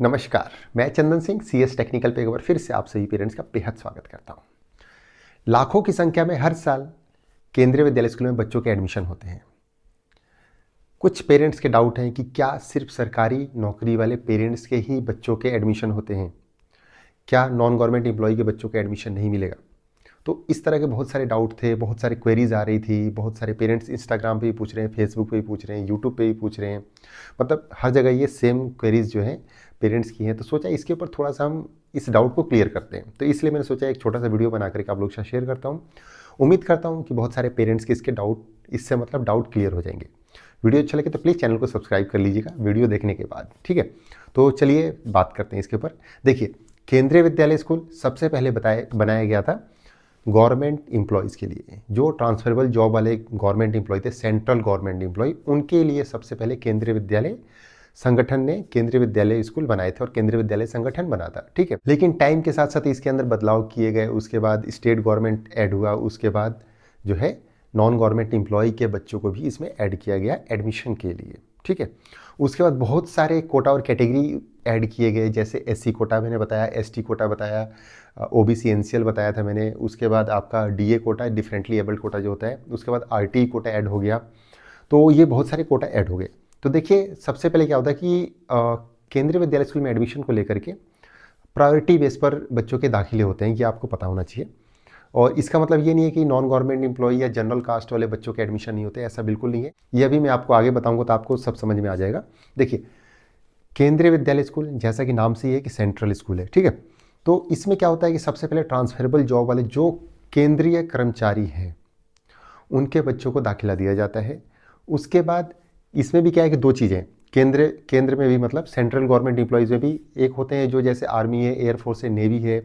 नमस्कार, मैं Chandan Singh CS technical पे एक बार फिर से आप सभी पेरेंट्स का बेहद स्वागत करता हूँ। लाखों की संख्या में हर साल केंद्रीय विद्यालय स्कूल में बच्चों के एडमिशन होते हैं। कुछ पेरेंट्स के डाउट हैं कि क्या सिर्फ सरकारी नौकरी वाले पेरेंट्स के ही बच्चों के एडमिशन होते हैं, क्या नॉन गवर्नमेंट एम्प्लॉय के बच्चों के एडमिशन नहीं मिलेगा। तो इस तरह के बहुत सारे डाउट थे, बहुत सारी क्वेरीज आ रही थी, बहुत सारे पेरेंट्स इंस्टाग्राम पे भी पूछ रहे हैं, फेसबुक पे भी पूछ रहे हैं, यूट्यूब पे भी पूछ रहे हैं। मतलब हर जगह ये सेम क्वेरीज जो हैं पेरेंट्स की हैं। तो सोचा इसके ऊपर थोड़ा सा हम इस डाउट को क्लियर करते हैं। तो इसलिए मैंने सोचा एक छोटा सा वीडियो बना करके आप लोग के साथ शेयर करता हूँ। उम्मीद करता हूँ कि बहुत सारे पेरेंट्स के इसके डाउट इससे डाउट क्लियर हो जाएंगे। वीडियो अच्छा लगे तो प्लीज़ चैनल को सब्सक्राइब कर लीजिएगा वीडियो देखने के बाद, ठीक है। तो चलिए बात करते हैं इसके ऊपर। देखिए, केंद्रीय विद्यालय स्कूल सबसे पहले बनाया गया था गवर्नमेंट एम्प्लॉयज़ के लिए, जो ट्रांसफरेबल जॉब वाले गवर्नमेंट एम्प्लॉय थे, सेंट्रल गवर्नमेंट एम्प्लॉय, उनके लिए सबसे पहले केंद्रीय विद्यालय संगठन ने केंद्रीय विद्यालय स्कूल बनाए थे और केंद्रीय विद्यालय संगठन बना था, ठीक है। लेकिन टाइम के साथ साथ इसके अंदर बदलाव किए गए, उसके बाद स्टेट गवर्नमेंट ऐड हुआ, उसके बाद जो है नॉन गवर्नमेंट एम्प्लॉय के बच्चों को भी इसमें ऐड किया गया एडमिशन के लिए, ठीक है। उसके बाद बहुत सारे कोटा और कैटेगरी ऐड किए गए, जैसे एससी कोटा मैंने बताया, एसटी कोटा बताया, ओबीसी एनसीएल बताया था मैंने। उसके बाद आपका DA quota, differently abled quota जो होता है, उसके बाद आरटी कोटा ऐड हो गया। तो ये बहुत सारे कोटा ऐड हो गए। तो देखिए, सबसे पहले क्या होता है कि केंद्रीय विद्यालय स्कूल में एडमिशन को लेकर के प्रायोरिटी बेस पर बच्चों के दाखिले होते हैं, ये आपको पता होना चाहिए। और इसका मतलब ये नहीं है कि नॉन गवर्नमेंट एम्प्लॉय या जनरल कास्ट वाले बच्चों के एडमिशन नहीं होते, ऐसा बिल्कुल नहीं है। ये अभी मैं आपको आगे बताऊंगा तो आपको सब समझ में आ जाएगा। देखिए, केंद्रीय विद्यालय स्कूल जैसा कि नाम से ही है कि सेंट्रल स्कूल है, ठीक है। तो इसमें क्या होता है कि सबसे पहले ट्रांसफरेबल जॉब वाले जो केंद्रीय कर्मचारी हैं उनके बच्चों को दाखिला दिया जाता है। उसके बाद इसमें भी क्या है कि दो चीज़ें, केंद्र में भी मतलब सेंट्रल गवर्नमेंट एम्प्लॉयज़ में भी एक होते हैं जो जैसे आर्मी है, एयरफोर्स है, नेवी है।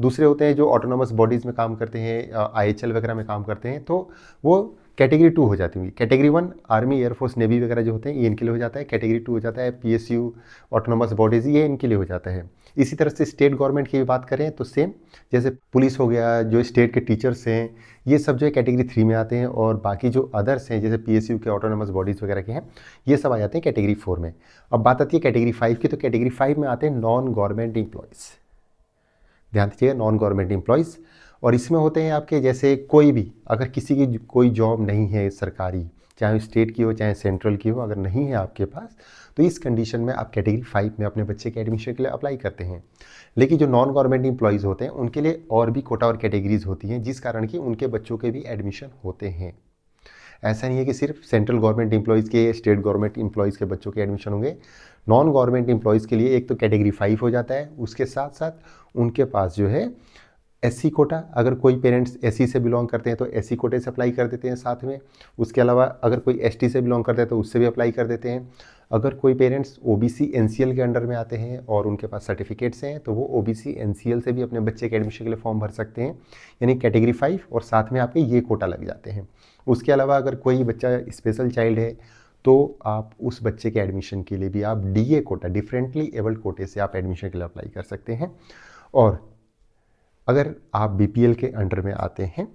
दूसरे होते हैं जो ऑटोनोमस बॉडीज़ में काम करते हैं, आईएचएल वगैरह में काम करते हैं। तो वो कैटेगरी 2 हो जाती होंगी। कैटेगरी 1 आर्मी, एयरफोर्स, नेवी वगैरह जो होते हैं ये इनके लिए हो जाता है। कैटेगरी 2 हो जाता है पीएसयू, ऑटोनोमस बॉडीज़, ये इनके लिए हो जाता है। इसी तरह से स्टेट गवर्नमेंट की भी बात करें तो सेम, जैसे पुलिस हो गया, जो स्टेट के टीचर्स हैं, ये सब जो है कैटेगरी 3 में आते हैं। और बाकी जो अदर्स हैं जैसे पीएसयू के ऑटोनोमस बॉडीज़ वगैरह के हैं, ये सब आ जाते हैं कैटेगरी 4 में। अब बात आती है कैटेगरी 5 की। तो कैटेगरी 5 में आते हैं नॉन गवर्नमेंट एम्प्लॉयज़। ध्यान दीजिएगा, नॉन गवर्नमेंट एम्प्लॉयज़। और इसमें होते हैं आपके जैसे कोई भी, अगर किसी की कोई जॉब नहीं है सरकारी, चाहे स्टेट की हो चाहे सेंट्रल की हो, अगर नहीं है आपके पास, तो इस कंडीशन में आप कैटेगरी 5 में अपने बच्चे के एडमिशन के लिए अप्लाई करते हैं। लेकिन जो नॉन गवर्नमेंट एम्प्लॉयज़ होते हैं उनके लिए और भी कोटा और कैटेगरीज होती हैं, जिस कारण कि उनके बच्चों के भी एडमिशन होते हैं। ऐसा नहीं है कि सिर्फ सेंट्रल गवर्नमेंट एम्प्लॉयज़ के, स्टेट गवर्नमेंट एम्प्लॉयज़ के बच्चों के एडमिशन होंगे। नॉन गवर्नमेंट एम्प्लॉयज़ के लिए एक तो कैटेगरी 5 हो जाता है, उसके साथ साथ उनके पास जो है एससी कोटा, अगर कोई पेरेंट्स एससी से बिलोंग करते हैं तो एससी कोटे से अप्लाई कर देते हैं साथ में। उसके अलावा अगर कोई एसटी से बिलोंग करते हैं तो उससे भी अप्लाई कर देते हैं। अगर कोई पेरेंट्स ओबीसी एनसीएल के अंडर में आते हैं और उनके पास सर्टिफिकेट्स हैं तो वो ओबीसी एनसीएल से भी अपने बच्चे के एडमिशन के लिए फॉर्म भर सकते हैं, यानी कैटेगरी 5, और साथ में आपके ये कोटा लग जाते हैं। उसके अलावा अगर कोई बच्चा स्पेशल चाइल्ड है तो आप उस बच्चे के एडमिशन के लिए भी आप डीए कोटा, डिफरेंटली एबल्ड कोटे से आप एडमिशन के लिए अप्लाई कर सकते हैं। और अगर आप बीपीएल के अंडर में आते हैं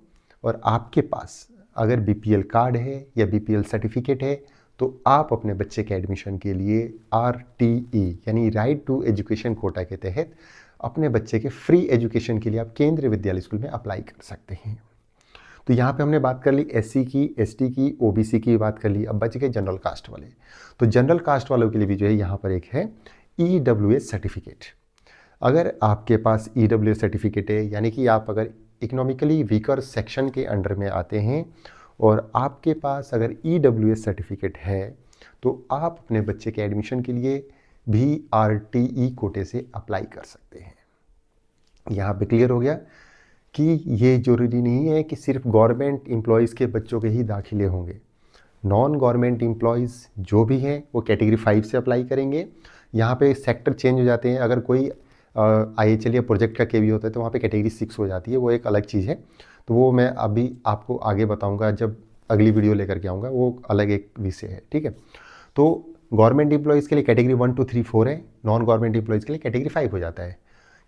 और आपके पास अगर बीपीएल कार्ड है या बीपीएल सर्टिफिकेट है, तो आप अपने बच्चे के एडमिशन के लिए आरटीई यानी राइट टू एजुकेशन कोटा के तहत अपने बच्चे के फ्री एजुकेशन के लिए आप केंद्रीय विद्यालय स्कूल में अप्लाई कर सकते हैं। तो यहाँ पे हमने बात कर ली एससी की, एसटी की, ओबीसी की बात कर ली। अब बच गए जनरल कास्ट वाले। तो जनरल कास्ट वालों के लिए भी जो है यहाँ पर एक है ईडब्ल्यूएस सर्टिफिकेट। अगर आपके पास ईडब्ल्यूएस सर्टिफिकेट है, यानी कि आप अगर इकोनॉमिकली वीकर सेक्शन के अंडर में आते हैं और आपके पास अगर ईडब्ल्यूएस सर्टिफिकेट है, तो आप अपने बच्चे के एडमिशन के लिए भी आरटीई कोटे से अप्लाई कर सकते हैं। यहाँ पे क्लियर हो गया कि ये ज़रूरी नहीं है कि सिर्फ गवर्नमेंट एम्प्लॉयज़ के बच्चों के ही दाखिले होंगे। नॉन गवर्नमेंट एम्प्लॉयज़ जो भी हैं वो कैटेगरी 5 से अप्लाई करेंगे। यहाँ पे सेक्टर चेंज हो जाते हैं। अगर कोई आईएचएल या प्रोजेक्ट का केवी होता है तो वहाँ पे कैटेगरी 6 हो जाती है, वो एक अलग चीज़ है। तो वो मैं अभी आपको आगे बताऊँगा, जब अगली वीडियो लेकर के आऊँगा, वो अलग एक विषय है, ठीक है। तो गवर्नमेंट एम्प्लॉयज़ के लिए कैटेगरी 1 2 3 4 है, नॉन गवर्नमेंट एम्प्लॉयज़ के लिए कैटेगरी 5 हो जाता है।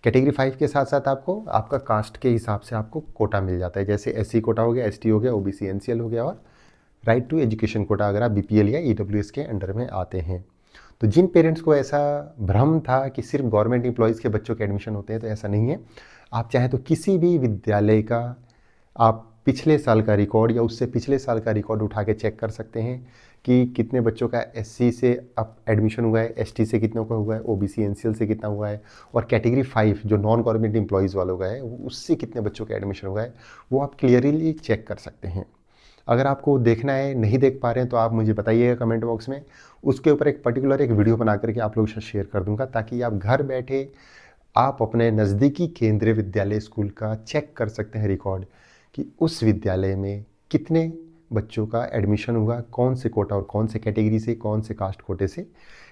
कैटेगरी 5 के साथ साथ आपको आपका कास्ट के हिसाब से आपको कोटा मिल जाता है, जैसे एससी कोटा हो गया, एसटी हो गया, ओबीसी एनसीएल हो गया, और राइट टू एजुकेशन कोटा अगर आप बीपीएल या ईडब्ल्यूएस के अंडर में आते हैं। तो जिन पेरेंट्स को ऐसा भ्रम था कि सिर्फ गवर्नमेंट एम्प्लॉयज़ के बच्चों के एडमिशन होते हैं, तो ऐसा नहीं है। आप चाहें तो किसी भी विद्यालय का आप पिछले साल का रिकॉर्ड या उससे पिछले साल का रिकॉर्ड उठा के चेक कर सकते हैं कि कितने बच्चों का एससी से अब एडमिशन हुआ है, एसटी से कितनों का हुआ है, ओबीसी एनसीएल से कितना हुआ है, और कैटेगरी 5 जो नॉन गवर्नमेंट एम्प्लॉयज़ वालों का है उससे कितने बच्चों का एडमिशन हुआ है, वो आप क्लियरली चेक कर सकते हैं। अगर आपको देखना है, नहीं देख पा रहे हैं, तो आप मुझे बताइएगा कमेंट बॉक्स में। उसके ऊपर एक पर्टिकुलर एक वीडियो बना करके आप लोगों के साथ शेयर कर दूंगा, ताकि आप घर बैठे आप अपने नज़दीकी केंद्रीय विद्यालय स्कूल का चेक कर सकते हैं रिकॉर्ड कि उस विद्यालय में कितने बच्चों का एडमिशन हुआ, कौन से कोटा और कौन से कैटेगरी से, कौन से कास्ट कोटे से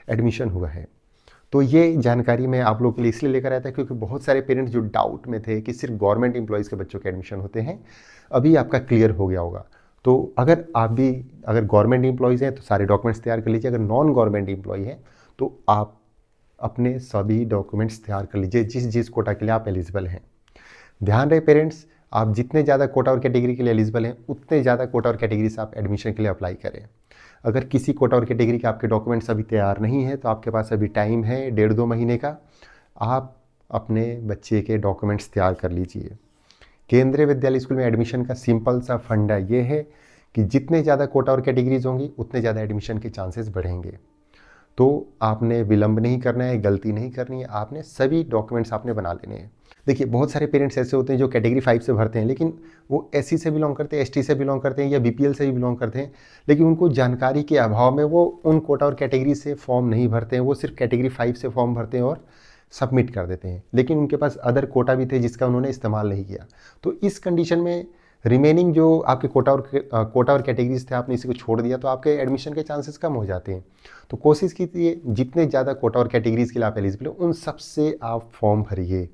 एडमिशन हुआ है। तो ये जानकारी मैं आप लोगों के लिए इसलिए लेकर आया था क्योंकि बहुत सारे पेरेंट्स जो डाउट में थे कि सिर्फ गवर्नमेंट एम्प्लॉयज़ के बच्चों के एडमिशन होते हैं, अभी आपका क्लियर हो गया होगा। तो अगर आप भी अगर गवर्नमेंट एम्प्लॉयज़ हैं तो सारे डॉक्यूमेंट्स तैयार कर लीजिए, अगर नॉन गवर्नमेंट एम्प्लॉय हैं तो आप अपने सभी डॉक्यूमेंट्स तैयार कर लीजिए जिस जिस कोटा के लिए आप एलिजिबल हैं। ध्यान रहे पेरेंट्स, आप जितने ज़्यादा कोटा और कैटेगरी के लिए एलिजिबल हैं उतने ज़्यादा कोटा और कैटेगरी से आप एडमिशन के लिए अप्लाई करें। अगर किसी कोटा और कैटेगरी के आपके डॉक्यूमेंट्स अभी तैयार नहीं है तो आपके पास अभी टाइम है 1.5-2 महीने का, आप अपने बच्चे के डॉक्यूमेंट्स तैयार कर लीजिए। केंद्रीय विद्यालय स्कूल में एडमिशन का सिंपल सा फंडा ये है कि जितने ज़्यादा कोटा और कैटेगरीज होंगी उतने ज़्यादा एडमिशन के चांसेस बढ़ेंगे। तो आपने विलंब नहीं करना है, गलती नहीं करनी है, आपने सभी डॉक्यूमेंट्स आपने बना लेने हैं। देखिए बहुत सारे पेरेंट्स ऐसे होते हैं जो कैटेगरी 5 से भरते हैं, लेकिन वो एससी से बिलोंग करते हैं, एसटी से बिलोंग करते हैं या बीपीएल से भी बिलोंग करते हैं, लेकिन उनको जानकारी के अभाव में वो उन कोटा और कैटेगरी से फॉर्म नहीं भरते हैं, वो सिर्फ कैटेगरी 5 से फॉर्म भरते हैं और सबमिट कर देते हैं, लेकिन उनके पास अदर कोटा भी थे जिसका उन्होंने इस्तेमाल नहीं किया। तो इस कंडीशन में रिमेनिंग जो आपके कोटा और कैटेगरीज थे, आपने इसी को छोड़ दिया तो आपके एडमिशन के चांसेस कम हो जाते हैं। तो कोशिश कीजिए जितने ज़्यादा कोटा और कैटेगरीज के लिए आप एलिजिबल हो उन सबसे आप फॉर्म भरिए।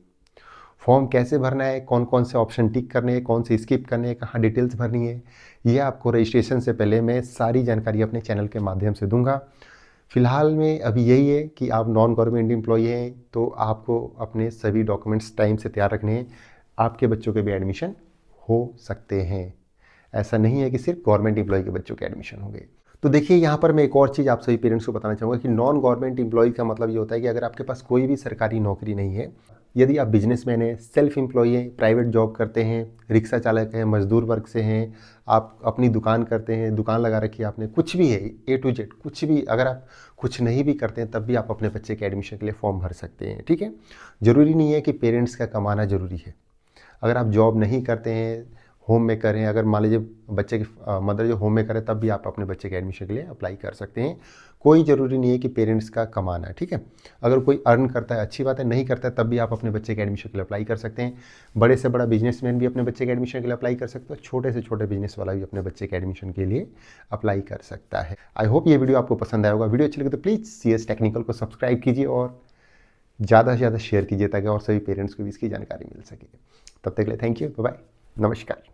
फॉर्म कैसे भरना है, कौन कौन से ऑप्शन टिक करने हैं, कौन से स्किप करने हैं, कहाँ डिटेल्स भरनी है, ये आपको रजिस्ट्रेशन से पहले मैं सारी जानकारी अपने चैनल के माध्यम से दूंगा। फिलहाल में अभी यही है कि आप नॉन गवर्नमेंट एम्प्लॉई हैं तो आपको अपने सभी डॉक्यूमेंट्स टाइम से तैयार रखने हैं, आपके बच्चों के भी एडमिशन हो सकते हैं। ऐसा नहीं है कि सिर्फ गवर्नमेंट एम्प्लॉय के बच्चों के एडमिशन होंगे। तो देखिए यहाँ पर मैं एक और चीज़ आप सभी पेरेंट्स को बताना चाहूँगा कि नॉन गवर्नमेंट एम्प्लॉय का मतलब ये होता है कि अगर आपके पास कोई भी सरकारी नौकरी नहीं है, यदि आप बिजनेसमैन हैं, सेल्फ एम्प्लॉय हैं, प्राइवेट जॉब करते हैं, रिक्शा चालक हैं, मजदूर वर्ग से हैं, आप अपनी दुकान करते हैं, दुकान लगा रखी है आपने, कुछ भी है A to Z, कुछ भी, अगर आप कुछ नहीं भी करते हैं तब भी आप अपने बच्चे के एडमिशन के लिए फॉर्म भर सकते हैं। ठीक है, ज़रूरी नहीं है कि पेरेंट्स का कमाना ज़रूरी है। अगर आप जॉब नहीं करते हैं, होम मेकर हैं, अगर मान लीजिए बच्चे की मदर जो होम मेकर है, तब भी आप अपने बच्चे के एडमिशन के लिए अप्लाई कर सकते हैं। कोई ज़रूरी नहीं है कि पेरेंट्स का कमाना है। ठीक है, अगर कोई अर्न करता है अच्छी बात है, नहीं करता है तब भी आप अपने बच्चे के एडमिशन के लिए अप्लाई कर सकते हैं। बड़े से बड़ा बिजनेसमैन भी अपने बच्चे के एडमिशन के लिए अप्लाई कर सकता है, छोटे से छोटे बिजनेस वाला भी अपने बच्चे के एडमिशन के लिए अप्लाई कर सकता है। आई होप ये वीडियो आपको पसंद आया होगा। वीडियो अच्छी लगे तो प्लीज़ CS टेक्निकल को सब्सक्राइब कीजिए और ज़्यादा से ज़्यादा शेयर कीजिए ताकि और सभी पेरेंट्स को भी इसकी जानकारी मिल सके। तब तक के लिए थैंक यू, बाय, नमस्कार।